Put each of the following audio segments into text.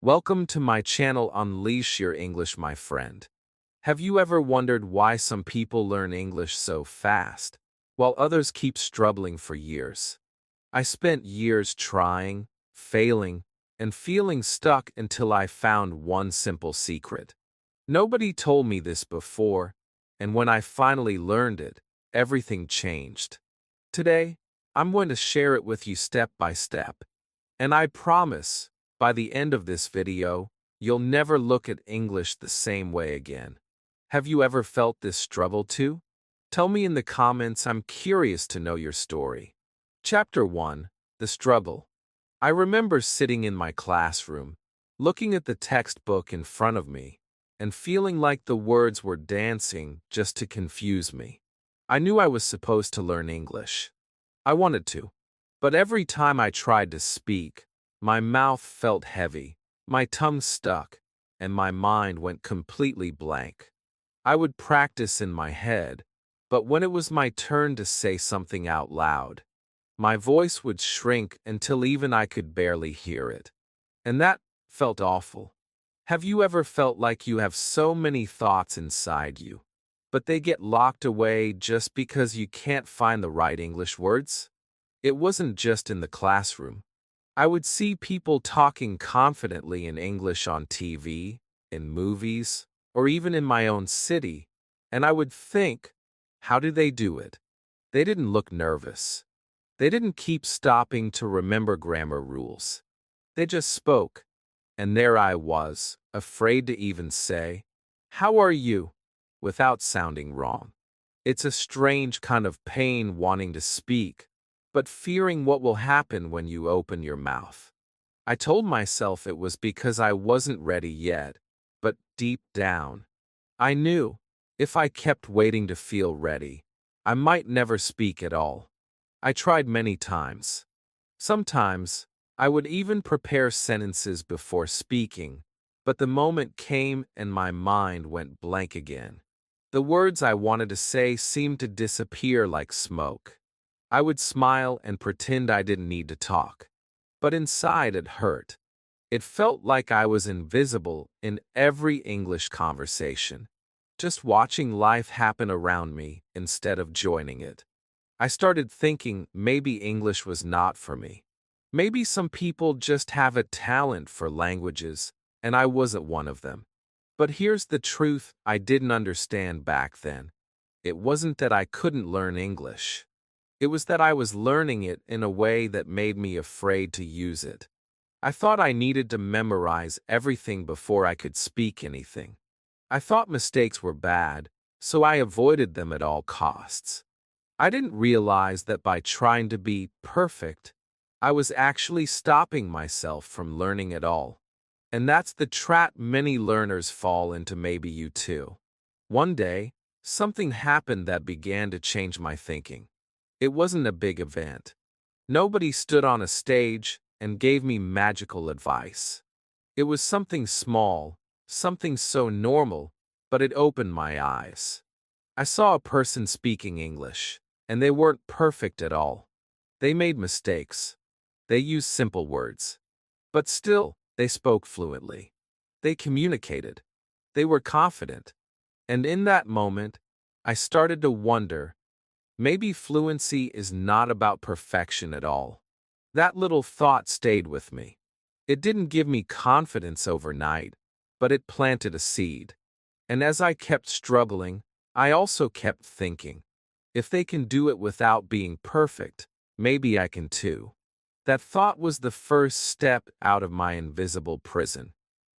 Welcome to my channel Unleash Your English, my friend. Have you ever wondered why some people learn English so fast, while others keep struggling for years? I spent years trying, failing, and feeling stuck until I found one simple secret. Nobody told me this before, and when I finally learned it, everything changed. Today, I'm going to share it with you step by step, and I promise, by the end of this video, you'll never look at English the same way again. Have you ever felt this struggle too? Tell me in the comments. I'm curious to know your story. Chapter 1: The Struggle. I remember sitting in my classroom, looking at the textbook in front of me, and feeling like the words were dancing just to confuse me. I knew I was supposed to learn English. I wanted to. But every time I tried to speak, my mouth felt heavy, my tongue stuck, and my mind went completely blank. I would practice in my head, but when it was my turn to say something out loud, my voice would shrink until even I could barely hear it. And that felt awful. Have you ever felt like you have so many thoughts inside you, but they get locked away just because you can't find the right English words? It wasn't just in the classroom. I would see people talking confidently in English on TV, in movies, or even in my own city, and I would think, how do they do it? They didn't look nervous. They didn't keep stopping to remember grammar rules. They just spoke, and there I was, afraid to even say, "How are you?" without sounding wrong. It's a strange kind of pain wanting to speak, but fearing what will happen when you open your mouth. I told myself it was because I wasn't ready yet, but deep down, I knew if I kept waiting to feel ready, I might never speak at all. I tried many times. Sometimes, I would even prepare sentences before speaking, but the moment came and my mind went blank again. The words I wanted to say seemed to disappear like smoke. I would smile and pretend I didn't need to talk, but inside it hurt. It felt like I was invisible in every English conversation, just watching life happen around me instead of joining it. I started thinking maybe English was not for me. Maybe some people just have a talent for languages, and I wasn't one of them. But here's the truth I didn't understand back then. It wasn't that I couldn't learn English. It was that I was learning it in a way that made me afraid to use it. I thought I needed to memorize everything before I could speak anything. I thought mistakes were bad, so I avoided them at all costs. I didn't realize that by trying to be perfect, I was actually stopping myself from learning at all. And that's the trap many learners fall into, maybe you too. One day, something happened that began to change my thinking. It wasn't a big event. Nobody stood on a stage and gave me magical advice. It was something small, something so normal, but it opened my eyes. I saw a person speaking English, and they weren't perfect at all. They made mistakes. They used simple words. But still, they spoke fluently. They communicated. They were confident. And in that moment, I started to wonder, maybe fluency is not about perfection at all. That little thought stayed with me. It didn't give me confidence overnight, but it planted a seed. And as I kept struggling, I also kept thinking, if they can do it without being perfect, maybe I can too. That thought was the first step out of my invisible prison.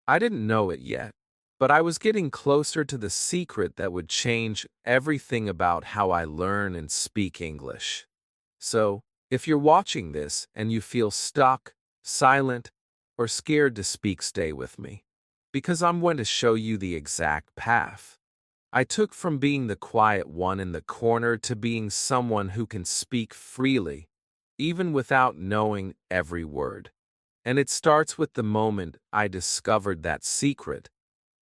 I didn't know it yet, but I was getting closer to the secret that would change everything about how I learn and speak English. So, if you're watching this and you feel stuck, silent, or scared to speak, stay with me, because I'm going to show you the exact path I took from being the quiet one in the corner to being someone who can speak freely, even without knowing every word. And it starts with the moment I discovered that secret.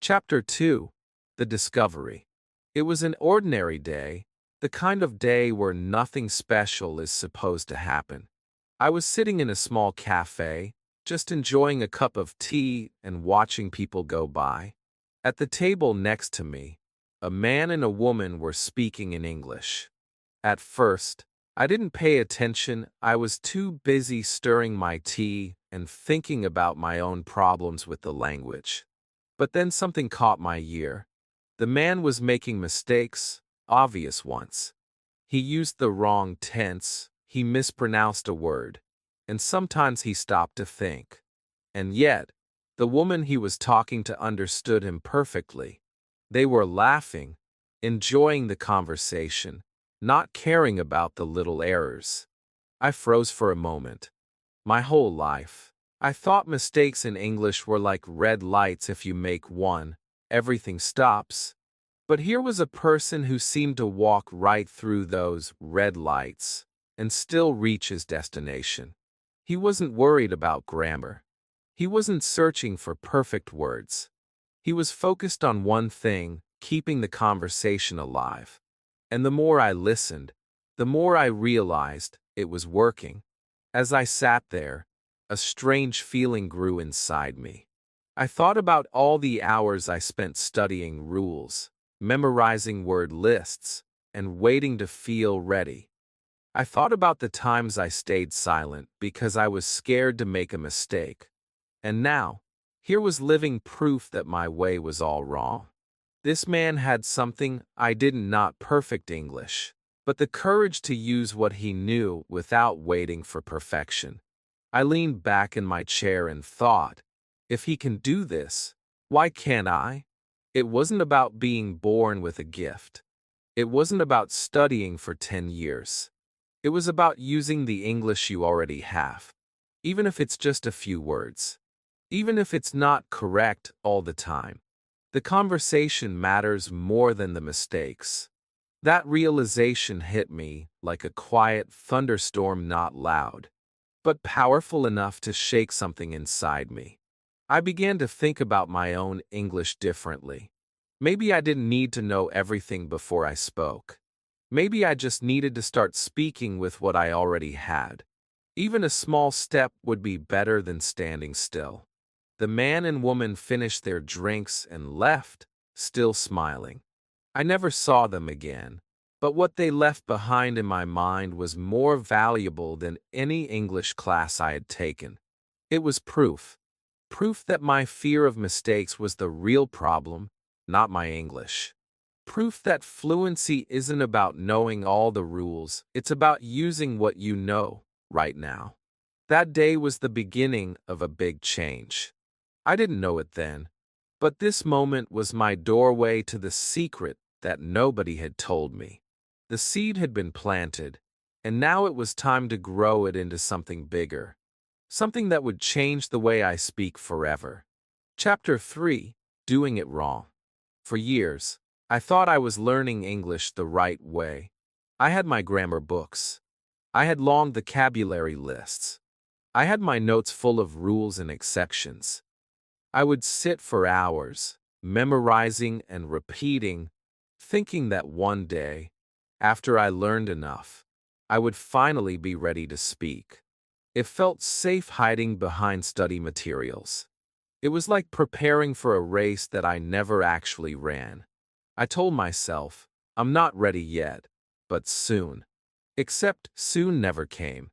Chapter 2: The Discovery. It was an ordinary day, the kind of day where nothing special is supposed to happen. I was sitting in a small cafe, just enjoying a cup of tea and watching people go by. At the table next to me, a man and a woman were speaking in English. At first, I didn't pay attention. I was too busy stirring my tea and thinking about my own problems with the language. But then something caught my ear. The man was making mistakes, obvious ones. He used the wrong tense, he mispronounced a word, and sometimes he stopped to think. And yet, the woman he was talking to understood him perfectly. They were laughing, enjoying the conversation, not caring about the little errors. I froze for a moment. My whole life, I thought mistakes in English were like red lights. If you make one, everything stops. But here was a person who seemed to walk right through those red lights and still reach his destination. He wasn't worried about grammar. He wasn't searching for perfect words. He was focused on one thing, keeping the conversation alive. And the more I listened, the more I realized it was working. As I sat there, a strange feeling grew inside me. I thought about all the hours I spent studying rules, memorizing word lists, and waiting to feel ready. I thought about the times I stayed silent because I was scared to make a mistake. And now, here was living proof that my way was all wrong. This man had something I didn't, not perfect English, but the courage to use what he knew without waiting for perfection. I leaned back in my chair and thought, if he can do this, why can't I? It wasn't about being born with a gift. It wasn't about studying for 10 years. It was about using the English you already have, even if it's just a few words. Even if it's not correct all the time. The conversation matters more than the mistakes. That realization hit me like a quiet thunderstorm, not loud, but powerful enough to shake something inside me. I began to think about my own English differently. Maybe I didn't need to know everything before I spoke. Maybe I just needed to start speaking with what I already had. Even a small step would be better than standing still. The man and woman finished their drinks and left, still smiling. I never saw them again, but what they left behind in my mind was more valuable than any English class I had taken. It was proof. Proof that my fear of mistakes was the real problem, not my English. Proof that fluency isn't about knowing all the rules, it's about using what you know right now. That day was the beginning of a big change. I didn't know it then, but this moment was my doorway to the secret that nobody had told me. The seed had been planted, and now it was time to grow it into something bigger, something that would change the way I speak forever. Chapter 3: Doing It Wrong. For years, I thought I was learning English the right way. I had my grammar books. I had long vocabulary lists. I had my notes full of rules and exceptions. I would sit for hours, memorizing and repeating, thinking that one day, after I learned enough, I would finally be ready to speak. It felt safe hiding behind study materials. It was like preparing for a race that I never actually ran. I told myself, I'm not ready yet, but soon. Except soon never came.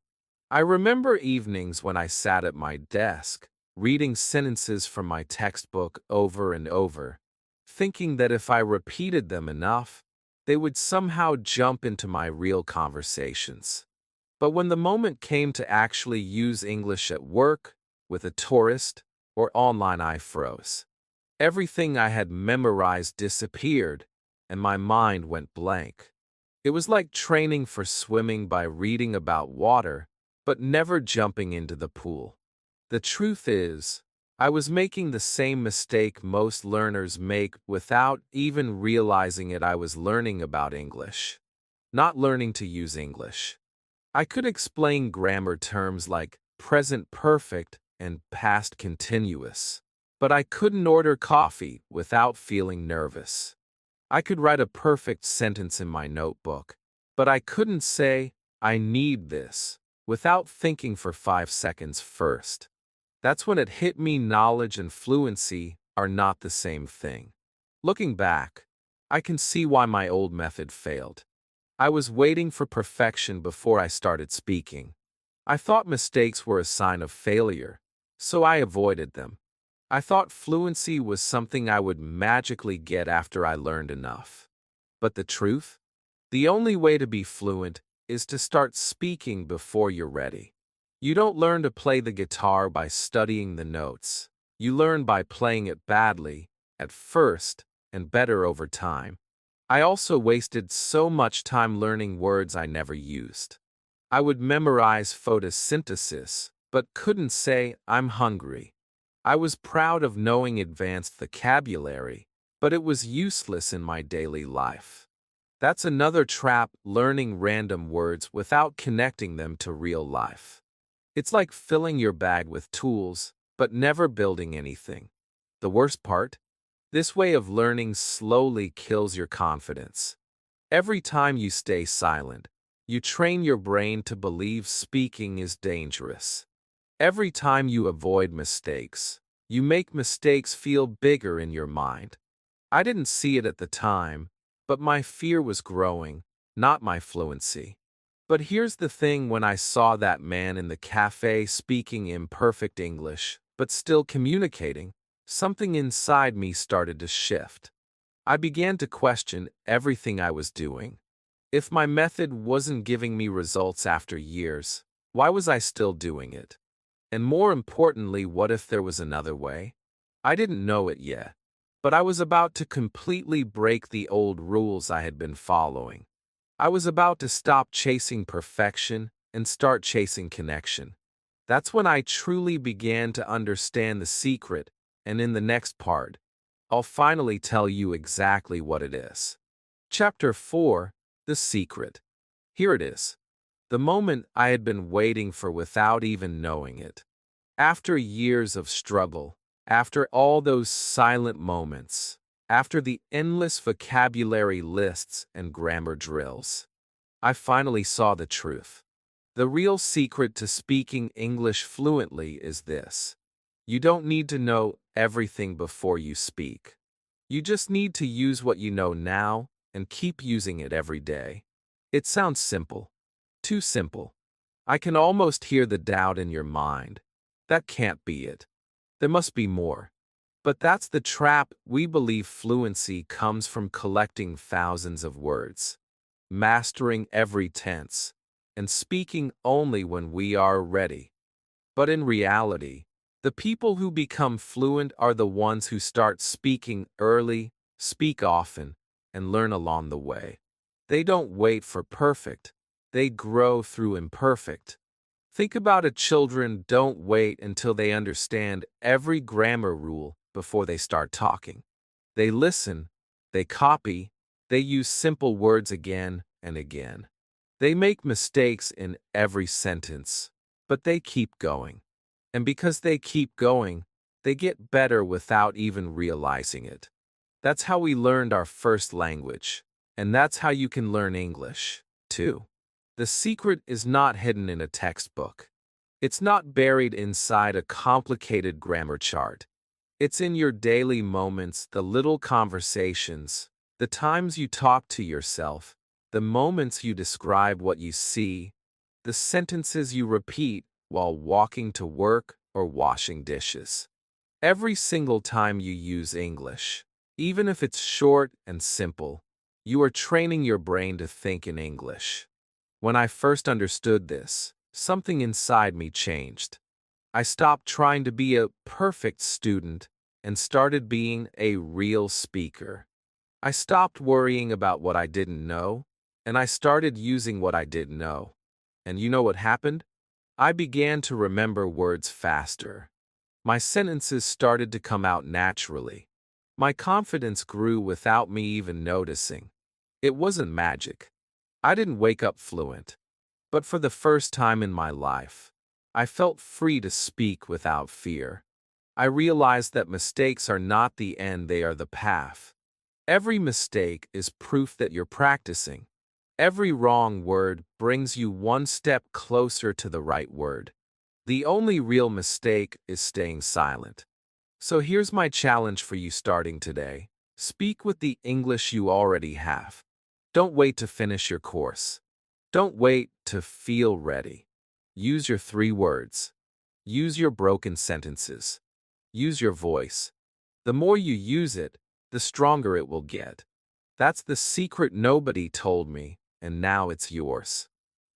I remember evenings when I sat at my desk, reading sentences from my textbook over and over, thinking that if I repeated them enough, they would somehow jump into my real conversations. But when the moment came to actually use English at work, with a tourist, or online, I froze. Everything I had memorized disappeared, and my mind went blank. It was like training for swimming by reading about water, but never jumping into the pool. The truth is, I was making the same mistake most learners make without even realizing it. I was learning about English, not learning to use English. I could explain grammar terms like present perfect and past continuous, but I couldn't order coffee without feeling nervous. I could write a perfect sentence in my notebook, but I couldn't say, I need this, without thinking for 5 seconds first. That's when it hit me knowledge and fluency are not the same thing. Looking back, I can see why my old method failed. I was waiting for perfection before I started speaking. I thought mistakes were a sign of failure, so I avoided them. I thought fluency was something I would magically get after I learned enough. But the truth? The only way to be fluent is to start speaking before you're ready. You don't learn to play the guitar by studying the notes. You learn by playing it badly, at first, and better over time. I also wasted so much time learning words I never used. I would memorize photosynthesis, but couldn't say, "I'm hungry." I was proud of knowing advanced vocabulary, but it was useless in my daily life. That's another trap, learning random words without connecting them to real life. It's like filling your bag with tools, but never building anything. The worst part? This way of learning slowly kills your confidence. Every time you stay silent, you train your brain to believe speaking is dangerous. Every time you avoid mistakes, you make mistakes feel bigger in your mind. I didn't see it at the time, but my fear was growing, not my fluency. But here's the thing: when I saw that man in the cafe speaking imperfect English, but still communicating, something inside me started to shift. I began to question everything I was doing. If my method wasn't giving me results after years, why was I still doing it? And more importantly, what if there was another way? I didn't know it yet, but I was about to completely break the old rules I had been following. I was about to stop chasing perfection and start chasing connection. That's when I truly began to understand the secret, and in the next part, I'll finally tell you exactly what it is. Chapter 4: The Secret. Here it is. The moment I had been waiting for without even knowing it. After years of struggle, after all those silent moments, after the endless vocabulary lists and grammar drills, I finally saw the truth. The real secret to speaking English fluently is this: you don't need to know everything before you speak. You just need to use what you know now and keep using it every day. It sounds simple. Too simple. I can almost hear the doubt in your mind. That can't be it. There must be more. But that's the trap. We believe fluency comes from collecting thousands of words, mastering every tense, and speaking only when we are ready. But in reality, the people who become fluent are the ones who start speaking early, speak often, and learn along the way. They don't wait for perfect. They grow through imperfect. Think about it: children don't wait until they understand every grammar rule before they start talking. They listen, they copy, they use simple words again and again. They make mistakes in every sentence, but they keep going. And because they keep going, they get better without even realizing it. That's how we learned our first language, and that's how you can learn English, too. The secret is not hidden in a textbook. It's not buried inside a complicated grammar chart. It's in your daily moments, the little conversations, the times you talk to yourself, the moments you describe what you see, the sentences you repeat while walking to work or washing dishes. Every single time you use English, even if it's short and simple, you are training your brain to think in English. When I first understood this, something inside me changed. I stopped trying to be a perfect student and started being a real speaker. I stopped worrying about what I didn't know, and I started using what I did know. And you know what happened? I began to remember words faster. My sentences started to come out naturally. My confidence grew without me even noticing. It wasn't magic. I didn't wake up fluent. But for the first time in my life, I felt free to speak without fear. I realized that mistakes are not the end, they are the path. Every mistake is proof that you're practicing. Every wrong word brings you one step closer to the right word. The only real mistake is staying silent. So here's my challenge for you starting today. Speak with the English you already have. Don't wait to finish your course. Don't wait to feel ready. Use your 3 words. Use your broken sentences. Use your voice. The more you use it, the stronger it will get. That's the secret nobody told me, and now it's yours.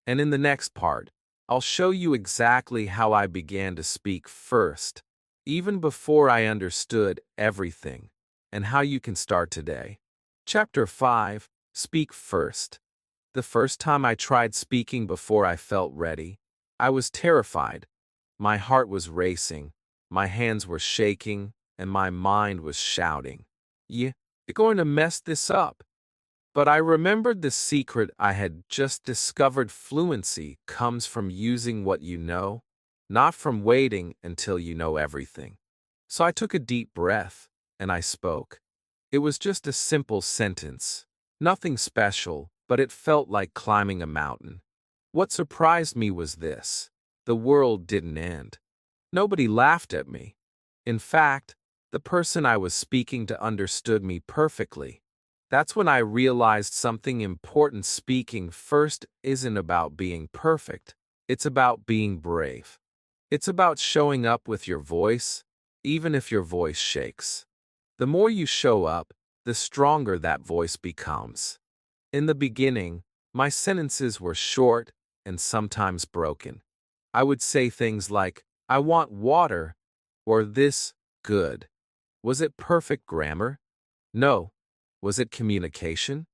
And in the next part, I'll show you exactly how I began to speak first, even before I understood everything, and how you can start today. Chapter 5, Speak First. The first time I tried speaking before I felt ready, I was terrified. My heart was racing, my hands were shaking, and my mind was shouting, "You're going to mess this up." But I remembered the secret I had just discovered. Fluency comes from using what you know, not from waiting until you know everything. So I took a deep breath, and I spoke. It was just a simple sentence, nothing special, but it felt like climbing a mountain. What surprised me was this: the world didn't end. Nobody laughed at me. In fact, the person I was speaking to understood me perfectly. That's when I realized something important. Speaking first isn't about being perfect. It's about being brave. It's about showing up with your voice, even if your voice shakes. The more you show up, the stronger that voice becomes. In the beginning, my sentences were short and sometimes broken. I would say things like, "I want water," or "this, good." Was it perfect grammar? No. Was it communication?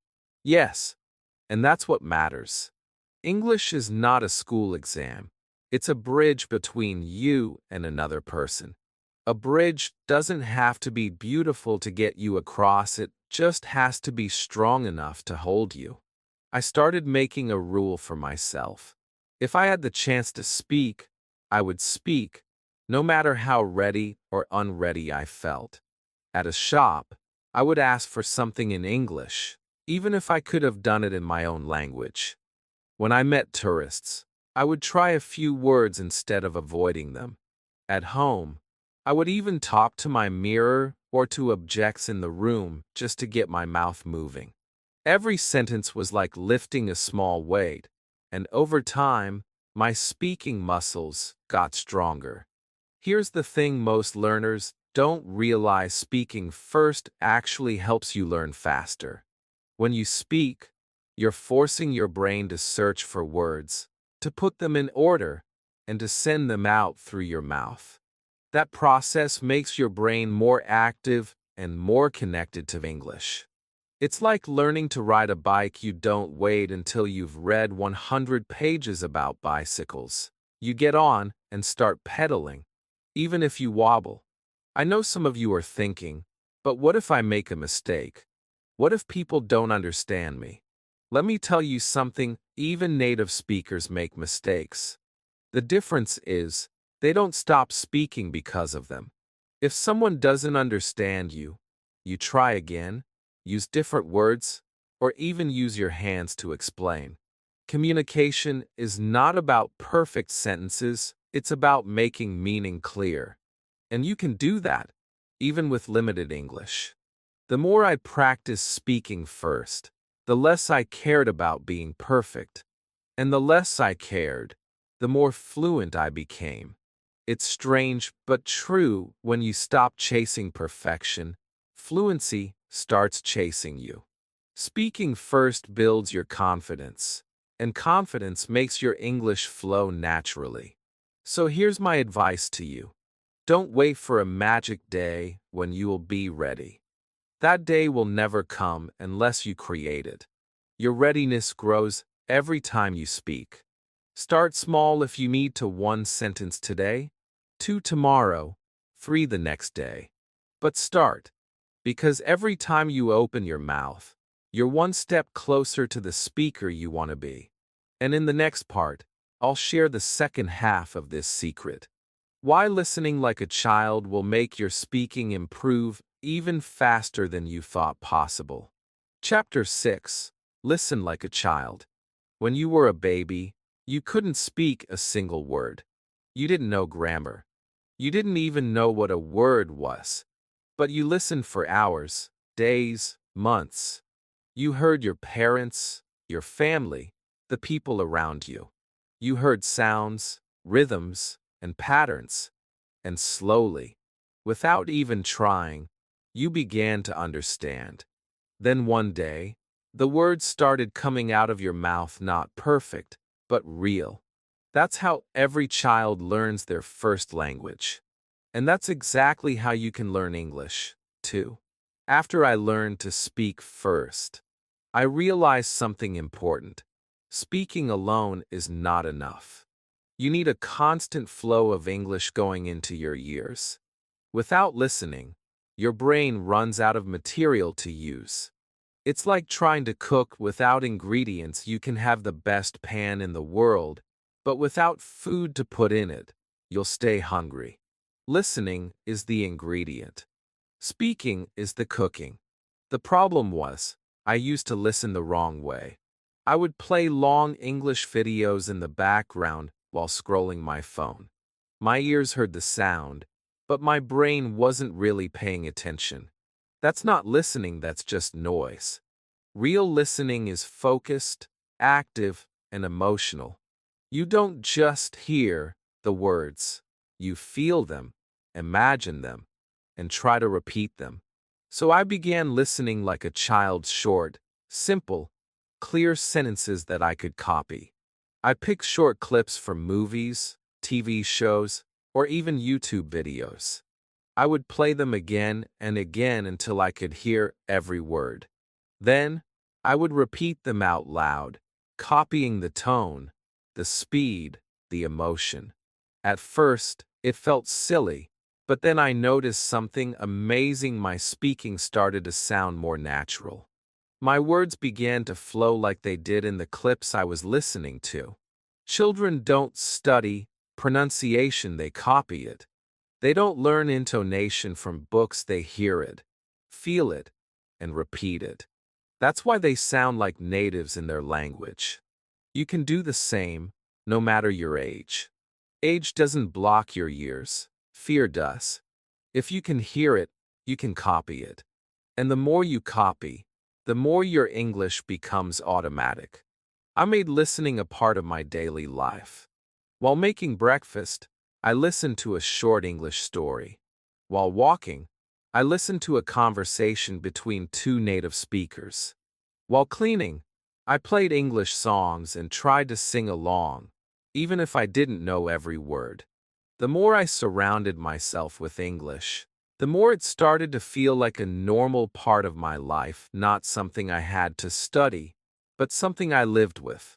Yes. And that's what matters. English is not a school exam. It's a bridge between you and another person. A bridge doesn't have to be beautiful to get you across, it just has to be strong enough to hold you. I started making a rule for myself. If I had the chance to speak, I would speak, no matter how ready or unready I felt. At a shop, I would ask for something in English, even if I could have done it in my own language. When I met tourists, I would try a few words instead of avoiding them. At home, I would even talk to my mirror or to objects in the room just to get my mouth moving. Every sentence was like lifting a small weight, and over time, my speaking muscles got stronger. Here's the thing: most learners don't realize speaking first actually helps you learn faster. When you speak, you're forcing your brain to search for words, to put them in order, and to send them out through your mouth. That process makes your brain more active and more connected to English. It's like learning to ride a bike. You don't wait until you've read 100 pages about bicycles. You get on and start pedaling, even if you wobble. I know some of you are thinking, but what if I make a mistake? What if people don't understand me? Let me tell you something: even native speakers make mistakes. The difference is, they don't stop speaking because of them. If someone doesn't understand you, you try again, use different words, or even use your hands to explain. Communication is not about perfect sentences, it's about making meaning clear. And you can do that, even with limited English. The more I practiced speaking first, the less I cared about being perfect. And the less I cared, the more fluent I became. It's strange but true: when you stop chasing perfection, fluency starts chasing you. Speaking first builds your confidence, and confidence makes your English flow naturally. So here's my advice to you. Don't wait for a magic day when you will be ready. That day will never come unless you create it. Your readiness grows every time you speak. Start small. If you need to 1 sentence today, 2 tomorrow, 3 the next day. But start, because every time you open your mouth, you're 1 step closer to the speaker you want to be. And in the next part, I'll share the second half of this secret: why listening like a child will make your speaking improve even faster than you thought possible. Chapter 6, Listen Like a Child. When you were a baby, you couldn't speak a single word. You didn't know grammar. You didn't even know what a word was. But you listened for hours, days, months. You heard your parents, your family, the people around you. You heard sounds, rhythms, and patterns. And slowly, without even trying, you began to understand. Then one day, the words started coming out of your mouth, not perfect, but real. That's how every child learns their first language. And that's exactly how you can learn English, too. After I learned to speak first, I realized something important. Speaking alone is not enough. You need a constant flow of English going into your ears. Without listening, your brain runs out of material to use. It's like trying to cook without ingredients. You can have the best pan in the world, but without food to put in it, you'll stay hungry. Listening is the ingredient. Speaking is the cooking. The problem was, I used to listen the wrong way. I would play long English videos in the background while scrolling my phone. My ears heard the sound, but my brain wasn't really paying attention. That's not listening, that's just noise. Real listening is focused, active, and emotional. You don't just hear the words, you feel them, imagine them, and try to repeat them. So I began listening like a child's short, simple, clear sentences that I could copy. I picked short clips from movies, TV shows, or even YouTube videos. I would play them again and again until I could hear every word. Then, I would repeat them out loud, copying the tone, the speed, the emotion. At first, it felt silly, but then I noticed something amazing. My speaking started to sound more natural. My words began to flow like they did in the clips I was listening to. Children don't study pronunciation, they copy it. They don't learn intonation from books, they hear it, feel it, and repeat it. That's why they sound like natives in their language. You can do the same, no matter your age. Age doesn't block your ears, fear does. If you can hear it, you can copy it. And the more you copy, the more your English becomes automatic. I made listening a part of my daily life. While making breakfast, I listened to a short English story. While walking, I listened to a conversation between two native speakers. While cleaning, I played English songs and tried to sing along, even if I didn't know every word. The more I surrounded myself with English, the more it started to feel like a normal part of my life, not something I had to study, but something I lived with.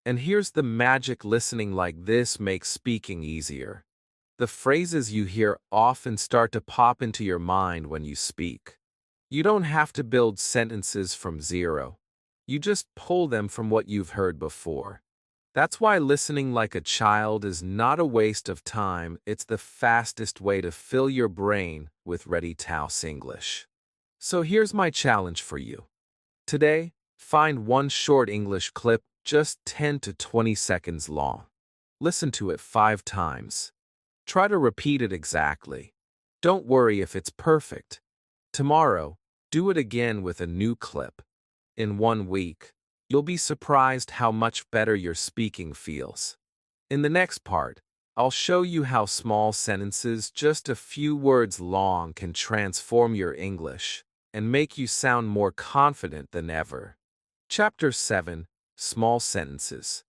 And here's the magic: listening like this makes speaking easier. The phrases you hear often start to pop into your mind when you speak. You don't have to build sentences from zero. You just pull them from what you've heard before. That's why listening like a child is not a waste of time, it's the fastest way to fill your brain with ready-to-use English. So here's my challenge for you. Today, find one short English clip, just 10 to 20 seconds long. Listen to it 5 times. Try to repeat it exactly. Don't worry if it's perfect. Tomorrow, do it again with a new clip. In 1 week, you'll be surprised how much better your speaking feels. In the next part, I'll show you how small sentences, just a few words long, can transform your English and make you sound more confident than ever. Chapter 7: Small Sentences.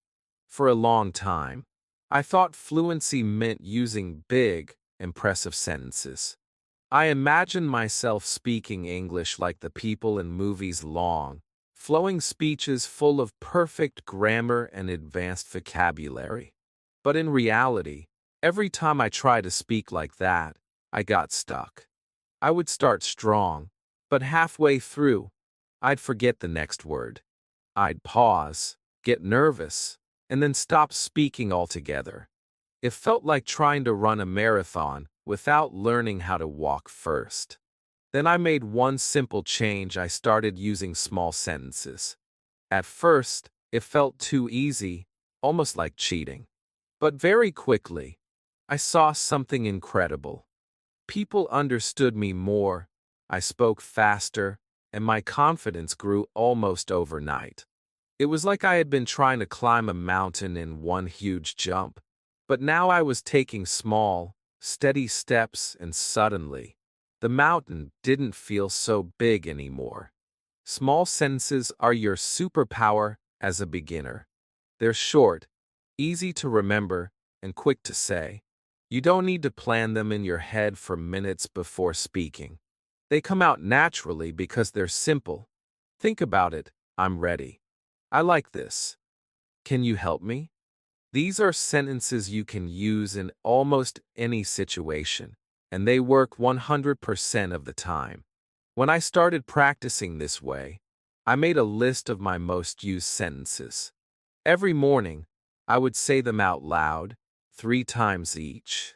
For a long time, I thought fluency meant using big, impressive sentences. I imagined myself speaking English like the people in movies, long, flowing speeches full of perfect grammar and advanced vocabulary. But in reality, every time I tried to speak like that, I got stuck. I would start strong, but halfway through, I'd forget the next word. I'd pause, get nervous, and then stop speaking altogether. It felt like trying to run a marathon without learning how to walk first. Then I made one simple change. I started using small sentences. At first, it felt too easy, almost like cheating. But very quickly, I saw something incredible. People understood me more, I spoke faster, and my confidence grew almost overnight. It was like I had been trying to climb a mountain in one huge jump. But now I was taking small, steady steps, and suddenly, the mountain didn't feel so big anymore. Small sentences are your superpower as a beginner. They're short, easy to remember, and quick to say. You don't need to plan them in your head for minutes before speaking. They come out naturally because they're simple. Think about it. I'm ready. I like this. Can you help me? These are sentences you can use in almost any situation, and they work 100% of the time. When I started practicing this way, I made a list of my most used sentences. Every morning, I would say them out loud, 3 times each.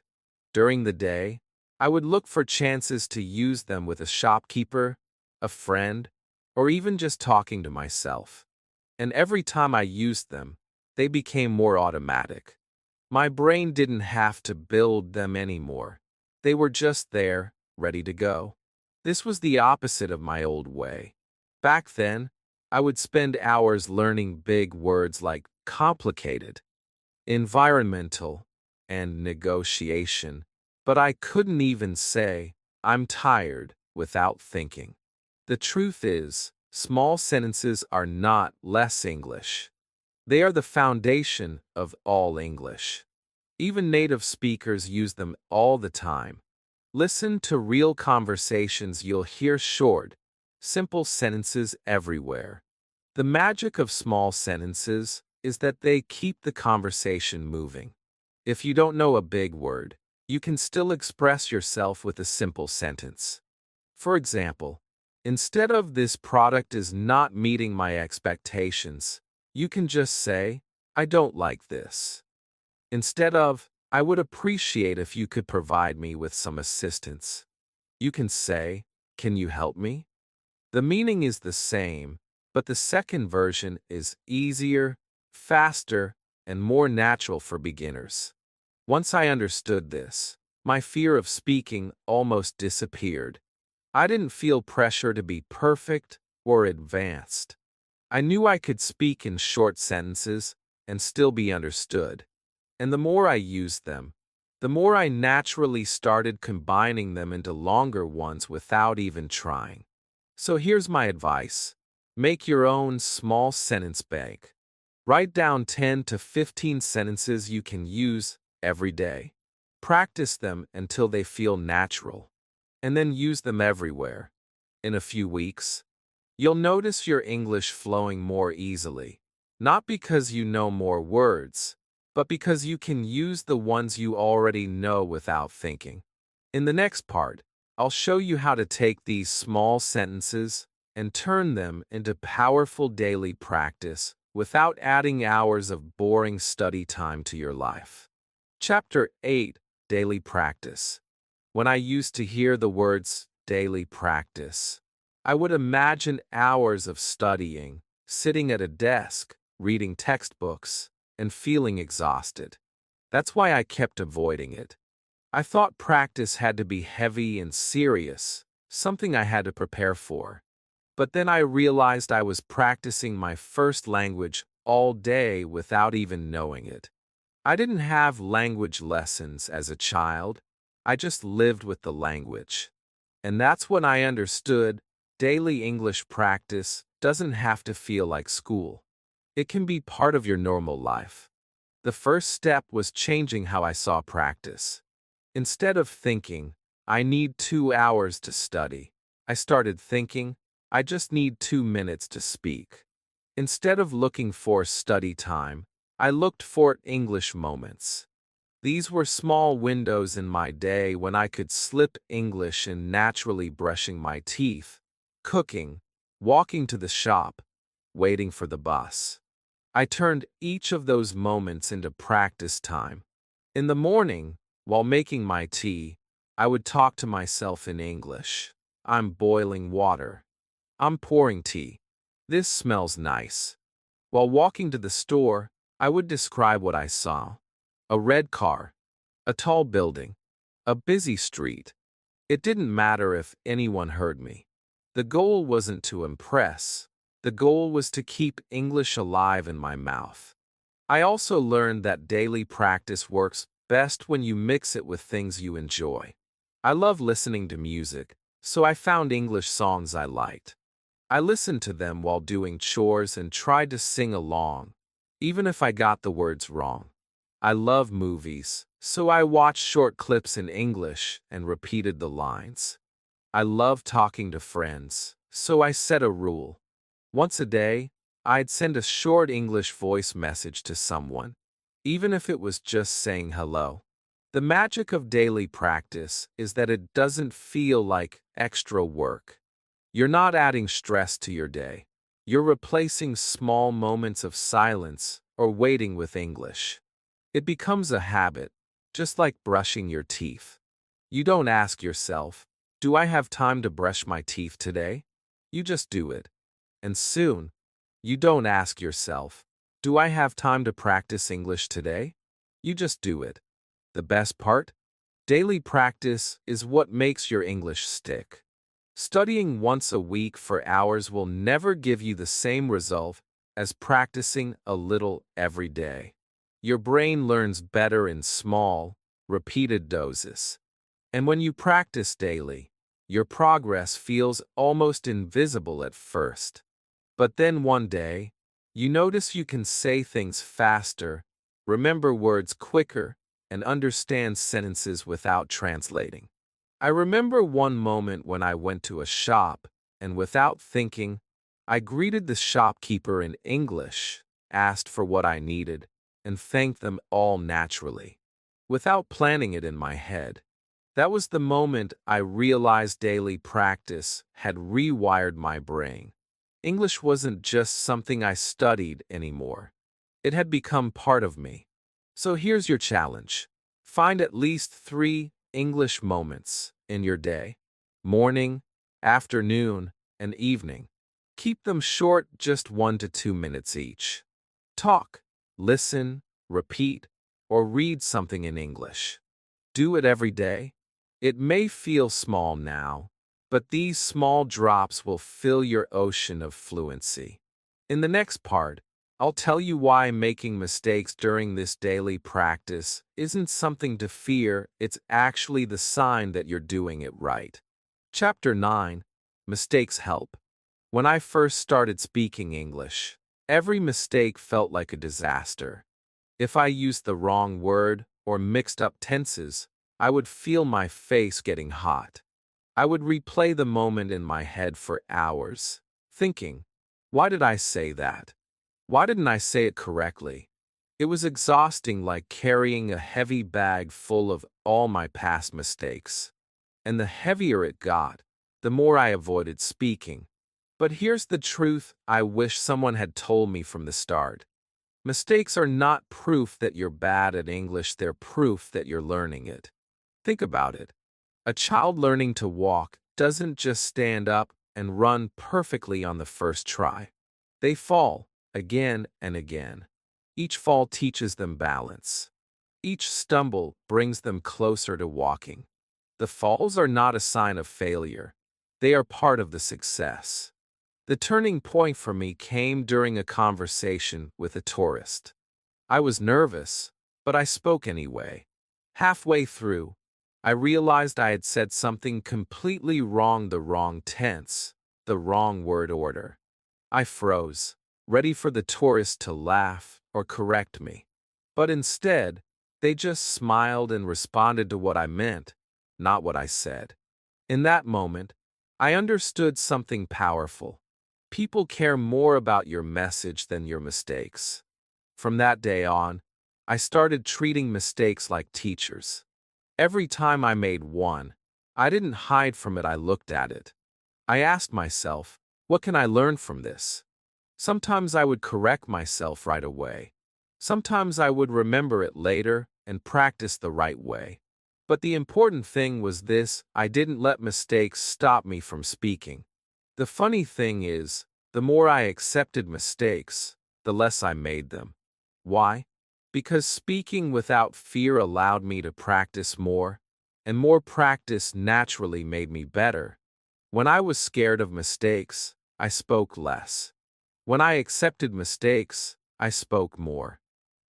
During the day, I would look for chances to use them with a shopkeeper, a friend, or even just talking to myself. And every time I used them, they became more automatic. My brain didn't have to build them anymore. They were just there, ready to go. This was the opposite of my old way. Back then, I would spend hours learning big words like complicated, environmental, and negotiation, but I couldn't even say, I'm tired, without thinking. The truth is, small sentences are not less English. They are the foundation of all English. Even native speakers use them all the time. Listen to real conversations, you'll hear short, simple sentences everywhere. The magic of small sentences is that they keep the conversation moving. If you don't know a big word, you can still express yourself with a simple sentence. For example, instead of "this product is not meeting my expectations," you can just say, "I don't like this." Instead of, "I would appreciate if you could provide me with some assistance," you can say, "Can you help me?" The meaning is the same, but the second version is easier, faster, and more natural for beginners. Once I understood this, my fear of speaking almost disappeared. I didn't feel pressure to be perfect or advanced. I knew I could speak in short sentences and still be understood. And the more I used them, the more I naturally started combining them into longer ones without even trying. So here's my advice. Make your own small sentence bank. Write down 10 to 15 sentences you can use every day. Practice them until they feel natural, and then use them everywhere. In a few weeks, you'll notice your English flowing more easily, not because you know more words, but because you can use the ones you already know without thinking. In the next part, I'll show you how to take these small sentences and turn them into powerful daily practice without adding hours of boring study time to your life. Chapter 8: Daily Practice. When I used to hear the words daily practice, I would imagine hours of studying, sitting at a desk, reading textbooks, and feeling exhausted. That's why I kept avoiding it. I thought practice had to be heavy and serious, something I had to prepare for. But then I realized I was practicing my first language all day without even knowing it. I didn't have language lessons as a child. I just lived with the language. And that's when I understood daily English practice doesn't have to feel like school. It can be part of your normal life. The first step was changing how I saw practice. Instead of thinking, "I need 2 hours to study," I started thinking, "I just need 2 minutes to speak." Instead of looking for study time, I looked for English moments. These were small windows in my day when I could slip English in, naturally brushing my teeth, cooking, walking to the shop, waiting for the bus. I turned each of those moments into practice time. In the morning, while making my tea, I would talk to myself in English. "I'm boiling water. I'm pouring tea. This smells nice." While walking to the store, I would describe what I saw. A red car. A tall building. A busy street. It didn't matter if anyone heard me. The goal wasn't to impress. The goal was to keep English alive in my mouth. I also learned that daily practice works best when you mix it with things you enjoy. I love listening to music, so I found English songs I liked. I listened to them while doing chores and tried to sing along, even if I got the words wrong. I love movies, so I watched short clips in English and repeated the lines. I love talking to friends, so I set a rule. Once a day, I'd send a short English voice message to someone, even if it was just saying hello. The magic of daily practice is that it doesn't feel like extra work. You're not adding stress to your day. You're replacing small moments of silence or waiting with English. It becomes a habit, just like brushing your teeth. You don't ask yourself, "Do I have time to brush my teeth today?" You just do it. And soon, you don't ask yourself, "Do I have time to practice English today?" You just do it. The best part? Daily practice is what makes your English stick. Studying once a week for hours will never give you the same result as practicing a little every day. Your brain learns better in small, repeated doses. And when you practice daily, your progress feels almost invisible at first. But then one day, you notice you can say things faster, remember words quicker, and understand sentences without translating. I remember one moment when I went to a shop, and without thinking, I greeted the shopkeeper in English, asked for what I needed, and thanked them all naturally, without planning it in my head. That was the moment I realized daily practice had rewired my brain. English wasn't just something I studied anymore. It had become part of me. So here's your challenge. Find at least 3 English moments in your day: morning, afternoon, and evening. Keep them short, just 1 to 2 minutes each. Talk, listen, repeat, or read something in English. Do it every day. It may feel small now, but these small drops will fill your ocean of fluency. In the next part, I'll tell you why making mistakes during this daily practice isn't something to fear, it's actually the sign that you're doing it right. Chapter 9. Mistakes Help. When I first started speaking English, every mistake felt like a disaster. If I used the wrong word or mixed up tenses, I would feel my face getting hot. I would replay the moment in my head for hours, thinking, why did I say that? Why didn't I say it correctly? It was exhausting, like carrying a heavy bag full of all my past mistakes. And the heavier it got, the more I avoided speaking. But here's the truth I wish someone had told me from the start. Mistakes are not proof that you're bad at English, they're proof that you're learning it. Think about it. A child learning to walk doesn't just stand up and run perfectly on the first try. They fall again and again. Each fall teaches them balance. Each stumble brings them closer to walking. The falls are not a sign of failure. They are part of the success. The turning point for me came during a conversation with a tourist. I was nervous, but I spoke anyway. Halfway through, I realized I had said something completely wrong, the wrong tense, the wrong word order. I froze, ready for the tourist to laugh or correct me. But instead, they just smiled and responded to what I meant, not what I said. In that moment, I understood something powerful. People care more about your message than your mistakes. From that day on, I started treating mistakes like teachers. Every time I made one, I didn't hide from it, I looked at it. I asked myself, what can I learn from this? Sometimes I would correct myself right away. Sometimes I would remember it later and practice the right way. But the important thing was this: I didn't let mistakes stop me from speaking. The funny thing is, the more I accepted mistakes, the less I made them. Why? Because speaking without fear allowed me to practice more, and more practice naturally made me better. When I was scared of mistakes, I spoke less. When I accepted mistakes, I spoke more.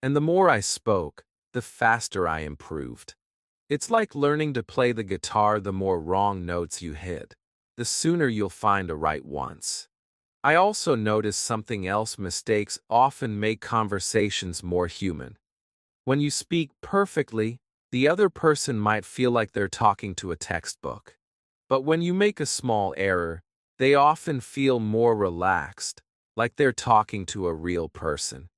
And the more I spoke, the faster I improved. It's like learning to play the guitar. The more wrong notes you hit, the sooner you'll find the right ones. I also noticed something else: mistakes often make conversations more human. When you speak perfectly, the other person might feel like they're talking to a textbook. But when you make a small error, they often feel more relaxed, like they're talking to a real person.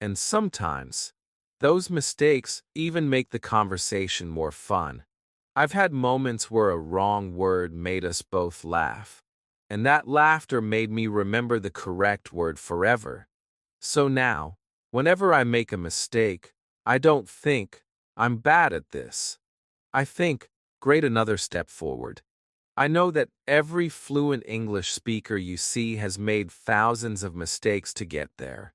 And sometimes, those mistakes even make the conversation more fun. I've had moments where a wrong word made us both laugh, and that laughter made me remember the correct word forever. So now, whenever I make a mistake, I don't think, "I'm bad at this." I think, "Great, another step forward." I know that every fluent English speaker you see has made thousands of mistakes to get there.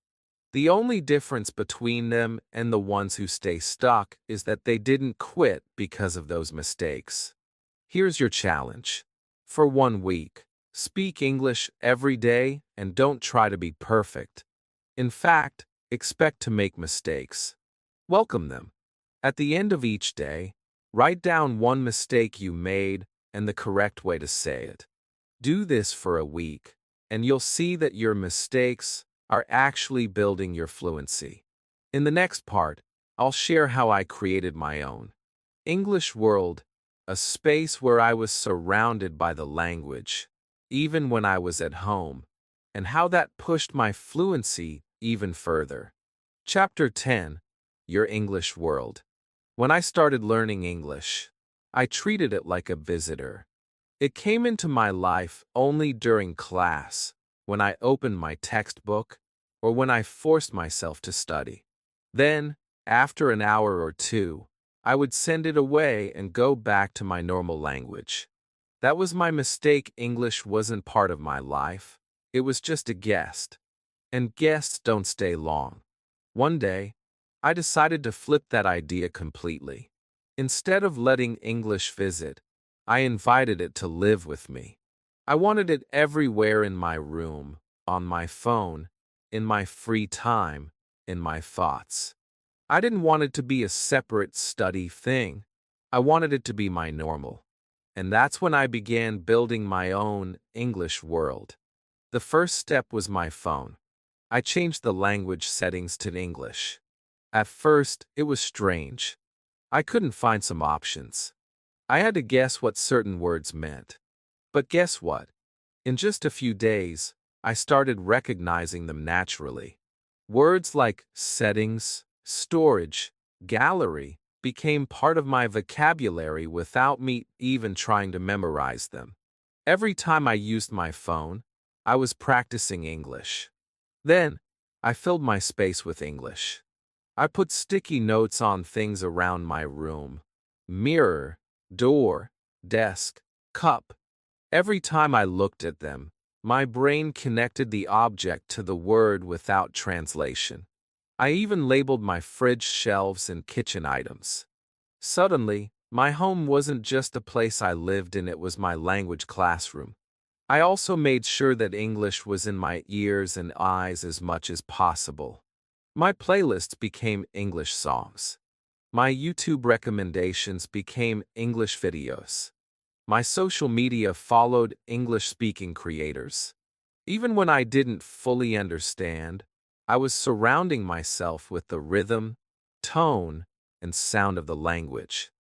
The only difference between them and the ones who stay stuck is that they didn't quit because of those mistakes. Here's your challenge. For 1 week, speak English every day and don't try to be perfect. In fact, expect to make mistakes. Welcome them. At the end of each day, write down one mistake you made and the correct way to say it. Do this for a week, and you'll see that your mistakes are actually building your fluency. In the next part, I'll share how I created my own English world, a space where I was surrounded by the language, even when I was at home, and how that pushed my fluency even further. Chapter 10: Your English World. When I started learning English, I treated it like a visitor. It came into my life only during class, when I opened my textbook, or when I forced myself to study. Then, after an hour or two, I would send it away and go back to my normal language. That was my mistake. English wasn't part of my life. It was just a guest. And guests don't stay long. One day, I decided to flip that idea completely. Instead of letting English visit, I invited it to live with me. I wanted it everywhere: in my room, on my phone, in my free time, in my thoughts. I didn't want it to be a separate study thing. I wanted it to be my normal. And that's when I began building my own English world. The first step was my phone. I changed the language settings to English. At first, it was strange. I couldn't find some options. I had to guess what certain words meant. But guess what? In just a few days, I started recognizing them naturally. Words like settings, storage, gallery became part of my vocabulary without me even trying to memorize them. Every time I used my phone, I was practicing English. Then, I filled my space with English. I put sticky notes on things around my room: mirror, door, desk, cup. Every time I looked at them, my brain connected the object to the word without translation. I even labeled my fridge, shelves, and kitchen items. Suddenly, my home wasn't just a place I lived in, it was my language classroom. I also made sure that English was in my ears and eyes as much as possible. My playlists became English songs. My YouTube recommendations became English videos. My social media followed English-speaking creators. Even when I didn't fully understand, I was surrounding myself with the rhythm, tone, and sound of the language.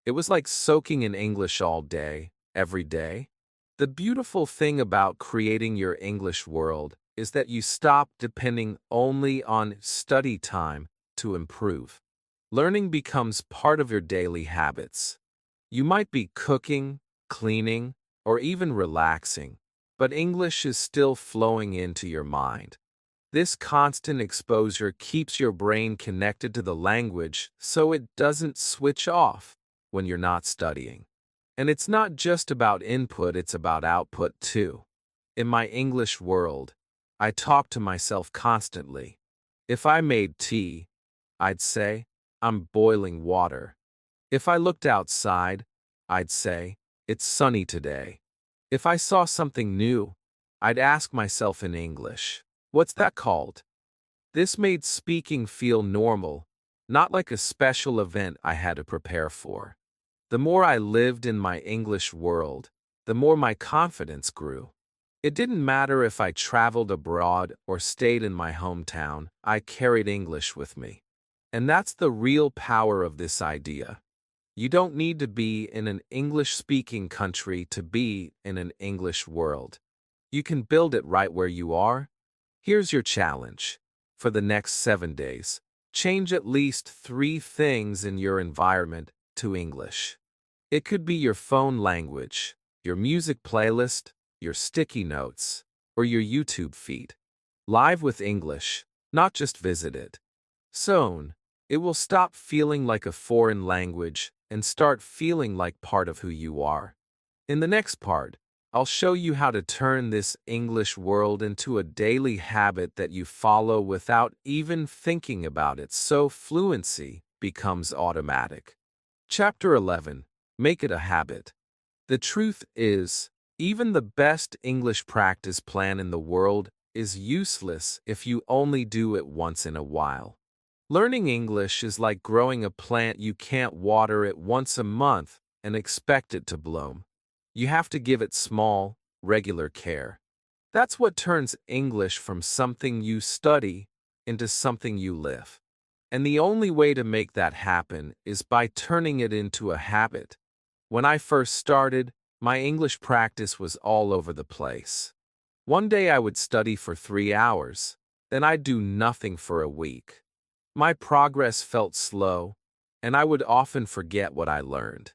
It was like soaking in English all day, every day. The beautiful thing about creating your English world is that you stop depending only on study time to improve. Learning becomes part of your daily habits. You might be cooking, cleaning, or even relaxing, but English is still flowing into your mind. This constant exposure keeps your brain connected to the language so it doesn't switch off when you're not studying. And it's not just about input, it's about output too. In my English world, I talk to myself constantly. If I made tea, I'd say, I'm boiling water. If I looked outside, I'd say, it's sunny today. If I saw something new, I'd ask myself in English, what's that called? This made speaking feel normal, not like a special event I had to prepare for. The more I lived in my English world, the more my confidence grew. It didn't matter if I traveled abroad or stayed in my hometown, I carried English with me. And that's the real power of this idea. You don't need to be in an English-speaking country to be in an English world. You can build it right where you are. Here's your challenge. For the next 7 days, change at least 3 things in your environment to English. It could be your phone language, your music playlist, your sticky notes, or your YouTube feed. Live with English, not just visit it. Soon, it will stop feeling like a foreign language and start feeling like part of who you are. In the next part, I'll show you how to turn this English world into a daily habit that you follow without even thinking about it, so fluency becomes automatic. Chapter 11. Make it a habit. The truth is, even the best English practice plan in the world is useless if you only do it once in a while. Learning English is like growing a plant. You can't water it once a month and expect it to bloom. You have to give it small, regular care. That's what turns English from something you study into something you live. And the only way to make that happen is by turning it into a habit. When I first started, my English practice was all over the place. One day I would study for 3 hours, then I'd do nothing for a week. My progress felt slow, and I would often forget what I learned.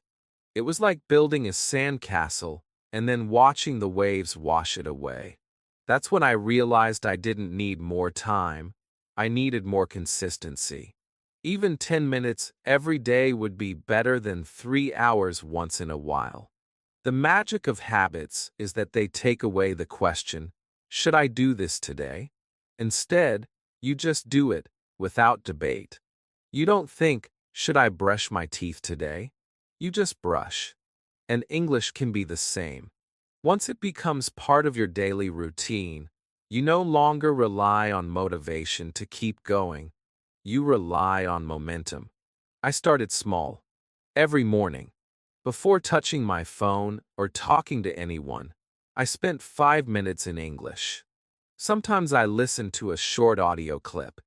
It was like building a sandcastle and then watching the waves wash it away. That's when I realized I didn't need more time, I needed more consistency. Even 10 minutes every day would be better than 3 hours once in a while. The magic of habits is that they take away the question, should I do this today? Instead, you just do it, without debate. You don't think, should I brush my teeth today? You just brush. And English can be the same. Once it becomes part of your daily routine, you no longer rely on motivation to keep going. You rely on momentum. I started small. Every morning, before touching my phone or talking to anyone, I spent 5 minutes in English. Sometimes I listened to a short audio clip.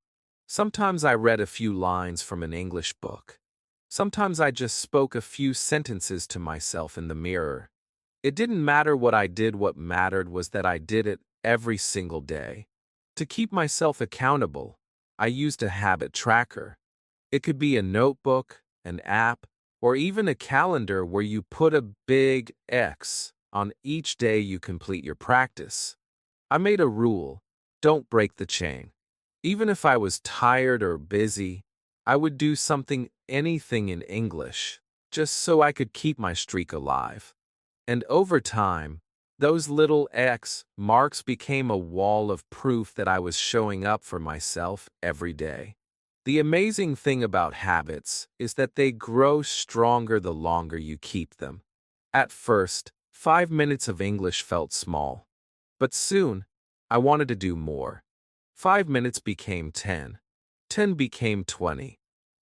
Sometimes I read a few lines from an English book. Sometimes I just spoke a few sentences to myself in the mirror. It didn't matter what I did, what mattered was that I did it every single day. To keep myself accountable, I used a habit tracker. It could be a notebook, an app, or even a calendar where you put a big X on each day you complete your practice. I made a rule: don't break the chain. Even if I was tired or busy, I would do anything in English, just so I could keep my streak alive. And over time, those little X marks became a wall of proof that I was showing up for myself every day. The amazing thing about habits is that they grow stronger the longer you keep them. At first, 5 minutes of English felt small. But soon, I wanted to do more. 5 minutes became 10. 10 became 20.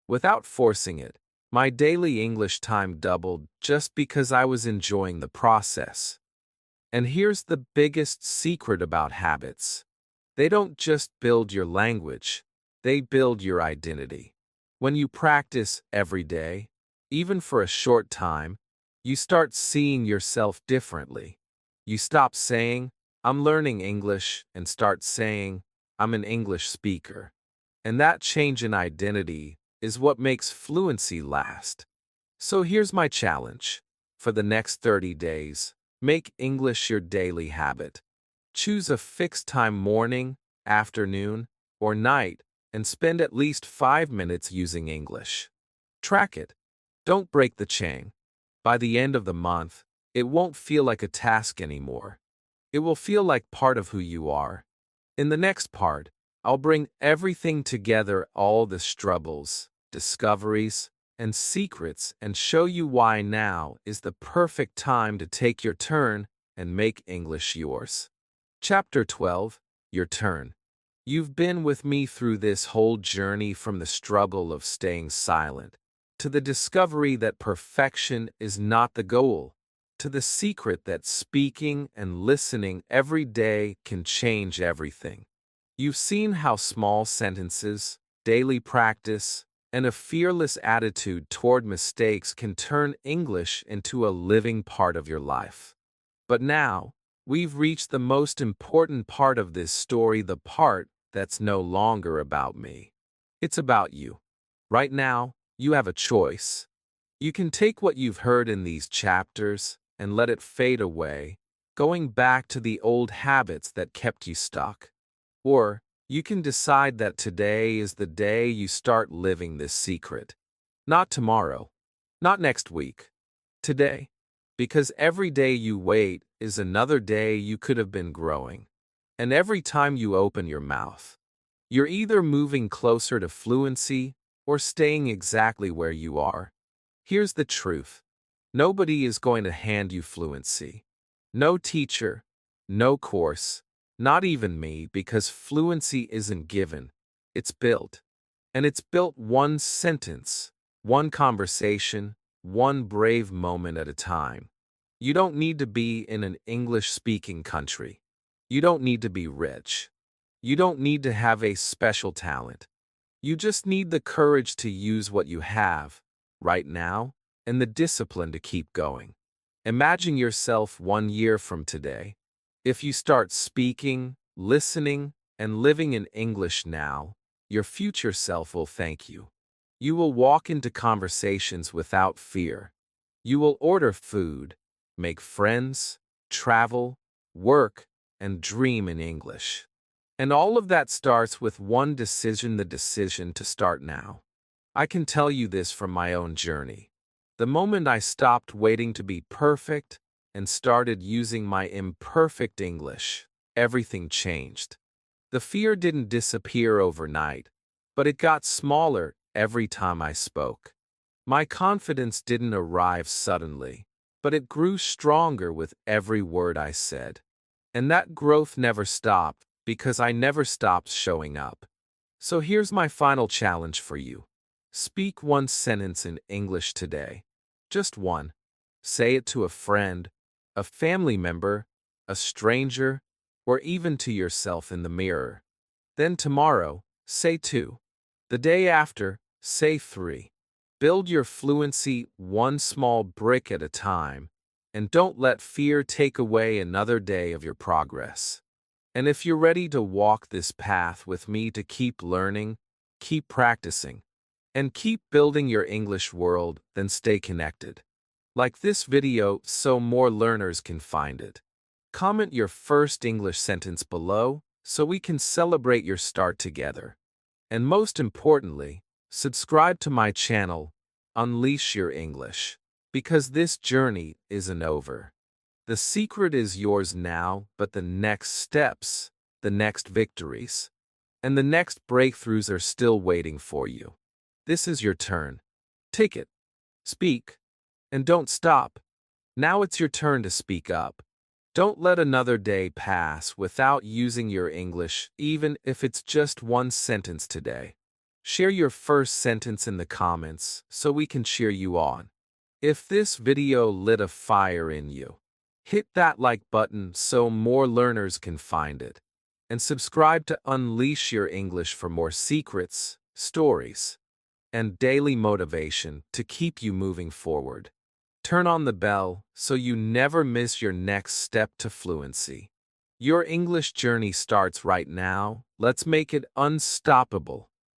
Without forcing it, my daily English time doubled just because I was enjoying the process. And here's the biggest secret about habits. They don't just build your language, they build your identity. When you practice every day, even for a short time, you start seeing yourself differently. You stop saying, I'm learning English, and start saying, I'm an English speaker. And that change in identity is what makes fluency last. So here's my challenge. For the next 30 days, make English your daily habit. Choose a fixed time, morning, afternoon, or night, and spend at least 5 minutes using English. Track it. Don't break the chain. By the end of the month, it won't feel like a task anymore. It will feel like part of who you are. In the next part, I'll bring everything together, all the struggles, discoveries, and secrets, and show you why now is the perfect time to take your turn and make English yours. Chapter 12, Your Turn. You've been with me through this whole journey, from the struggle of staying silent, to the discovery that perfection is not the goal, to the secret that speaking and listening every day can change everything. You've seen how small sentences, daily practice, and a fearless attitude toward mistakes can turn English into a living part of your life. But now, we've reached the most important part of this story, the part that's no longer about me. It's about you. Right now, you have a choice. You can take what you've heard in these chapters and let it fade away, going back to the old habits that kept you stuck. Or you can decide that today is the day you start living this secret. Not tomorrow, not next week, today. Because every day you wait is another day you could have been growing. And every time you open your mouth, you're either moving closer to fluency or staying exactly where you are. Here's the truth. Nobody is going to hand you fluency. No teacher, no course, not even me, because fluency isn't given. It's built. And it's built one sentence, one conversation, one brave moment at a time. You don't need to be in an English-speaking country. You don't need to be rich. You don't need to have a special talent. You just need the courage to use what you have right now and the discipline to keep going. Imagine yourself 1 year from today. If you start speaking, listening, and living in English now, your future self will thank you. You will walk into conversations without fear. You will order food, make friends, travel, work, and dream in English. And all of that starts with one decision, the decision to start now. I can tell you this from my own journey. The moment I stopped waiting to be perfect and started using my imperfect English, everything changed. The fear didn't disappear overnight, but it got smaller every time I spoke. My confidence didn't arrive suddenly, but it grew stronger with every word I said. And that growth never stopped because I never stopped showing up. So here's my final challenge for you. Speak one sentence in English today. Just one. Say it to a friend, a family member, a stranger, or even to yourself in the mirror. Then tomorrow, say 2. The day after, say 3. Build your fluency one small brick at a time, and don't let fear take away another day of your progress. And if you're ready to walk this path with me, to keep learning, keep practicing, and keep building your English world, then stay connected. Like this video so more learners can find it. Comment your first English sentence below so we can celebrate your start together. And most importantly, subscribe to my channel, Unleash Your English, because this journey isn't over. The secret is yours now, but the next steps, the next victories, and the next breakthroughs are still waiting for you. This is your turn. Take it. Speak. And don't stop. Now it's your turn to speak up. Don't let another day pass without using your English, even if it's just one sentence today. Share your first sentence in the comments so we can cheer you on. If this video lit a fire in you, hit that like button so more learners can find it. And subscribe to Unleash Your English for more secrets, stories, and daily motivation to keep you moving forward. Turn on the bell so you never miss your next step to fluency. Your English journey starts right now. Let's make it unstoppable.